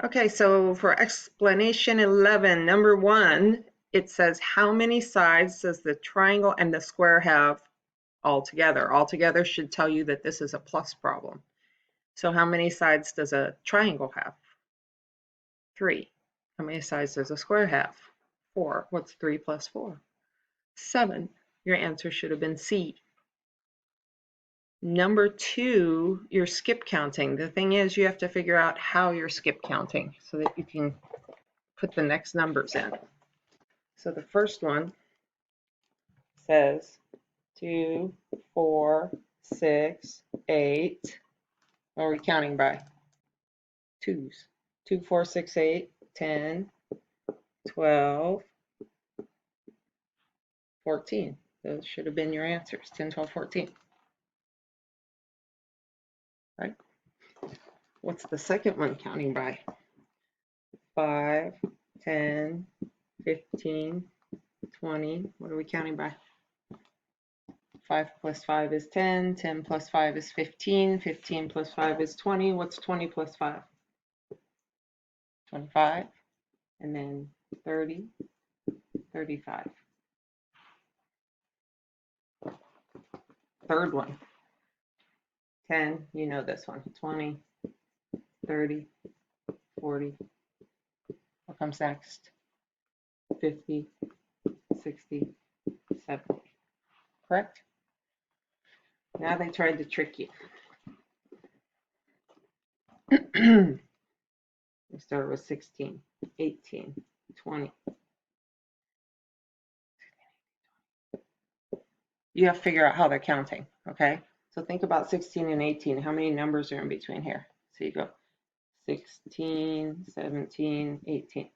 Okay, so for explanation 11, number 1, it says how many sides does the triangle and the square have altogether? Altogether should tell you that this is a plus problem. So how many sides does a triangle have? 3. How many sides does a square have? 4. What's 3 plus 4? 7. Your answer should have been C. Number 2, you're skip counting. The thing is, you have to figure out how you're skip counting so that you can put the next numbers in. So the first one says 2, 4, 6, 8. What are we counting by? Twos. 2, 4, 6, 8, 10, 12, 14. Those should have been your answers, 10, 12, 14. Right? What's the second one counting by? 5, 10, 15, 20. What are we counting by? 5 plus 5 is 10, 10 plus 5 is 15, 15 plus 5 is 20. What's 20 plus 5? 25, and then 30, 35. Third one, 10, you know this one, 20, 30, 40. What comes next? 50, 60, 70. Correct? Now they tried to trick you. We started with 16, 18, 20. You have to figure out how they're counting, okay? So think about 16 and 18. How many numbers are in between here? So you go 16, 17, 18.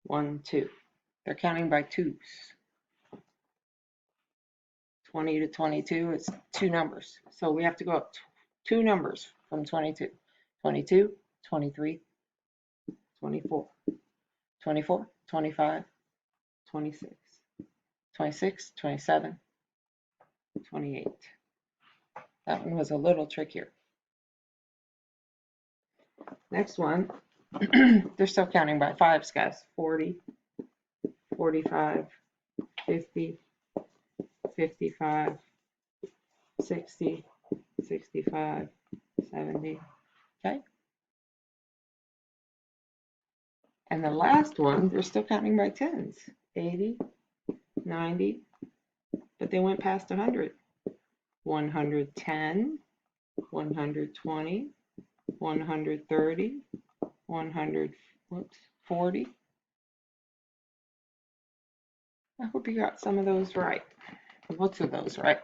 1, 2. They're counting by twos. 20 to 22, it's 2 numbers. So we have to go up 2 numbers from 22. 22, 23, 24, 24, 25, 26, 26, 27, 28. That one was a little trickier. Next one, they're still counting by fives, guys. 40, 45, 50, 55, 60, 65, 70. Okay. And the last one, they're still counting by tens. 80, 90, but they went past 100. 110, 120, 130, 140. I hope you got some of those right. Lots of those right.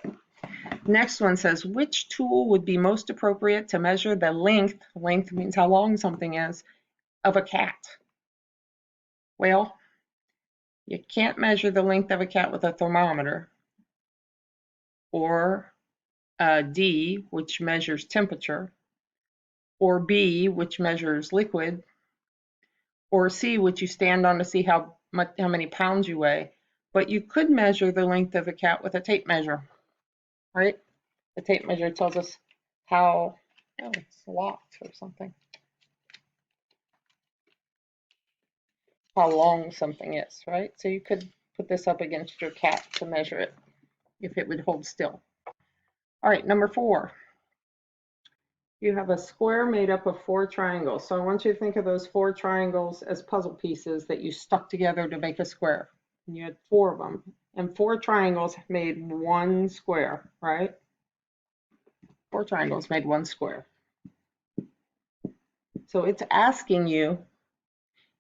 Next one says, which tool would be most appropriate to measure the length means how long something is, of a cat? Well, you can't measure the length of a cat with a thermometer, or D, which measures temperature, or B, which measures liquid, or C, which you stand on to see how many pounds you weigh. But you could measure the length of a cat with a tape measure, right? The tape measure tells us how, oh, it's locked or something, how long something is, right? So you could put this up against your cat to measure it if it would hold still. All right, number 4. You have a square made up of 4 triangles. So I want you to think of those 4 triangles as puzzle pieces that you stuck together to make a square. And you had 4 of them. And 4 triangles made 1 square, right? 4 triangles made 1 square. So it's asking you,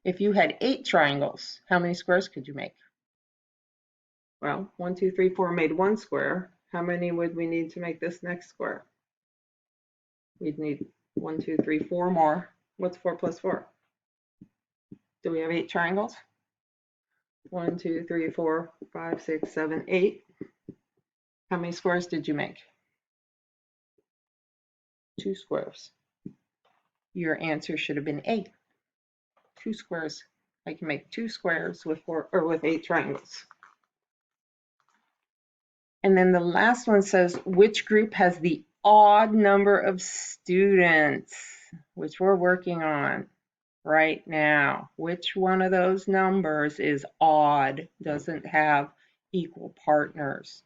if you had 8 triangles, how many squares could you make? Well, 1, 2, 3, 4 made 1 square. How many would we need to make this next square? We'd need 1, 2, 3, 4 more. What's 4 plus 4? Do we have 8 triangles? 1, 2, 3, 4, 5, 6, 7, 8. How many squares did you make? 2 squares. Your answer should have been 8. 2 squares. I can make 2 squares with 8 triangles. And then the last one says, which group has the odd number of students, which we're working on, right now? Which one of those numbers is odd, doesn't have equal partners?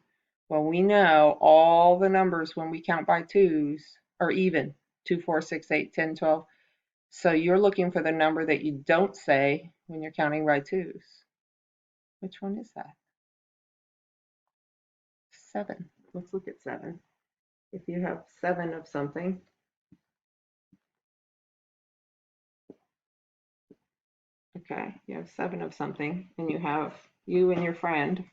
Well, we know all the numbers when we count by twos are even. 2, 4, 6, 8, 10, 12. So you're looking for the number that you don't say when you're counting by twos. Which one is that? 7. Let's look at 7. If you have 7 of something, okay, you have 7 of something, and you have you and your friend.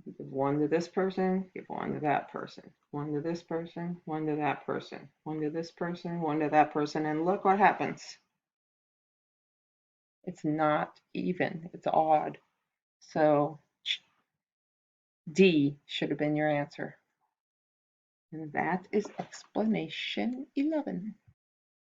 You give 1 to this person, give 1 to that person, 1 to this person, 1 to that person, 1 to this person, 1 to that person, and look what happens. It's not even, it's odd. So D should have been your answer. And that is explanation 11.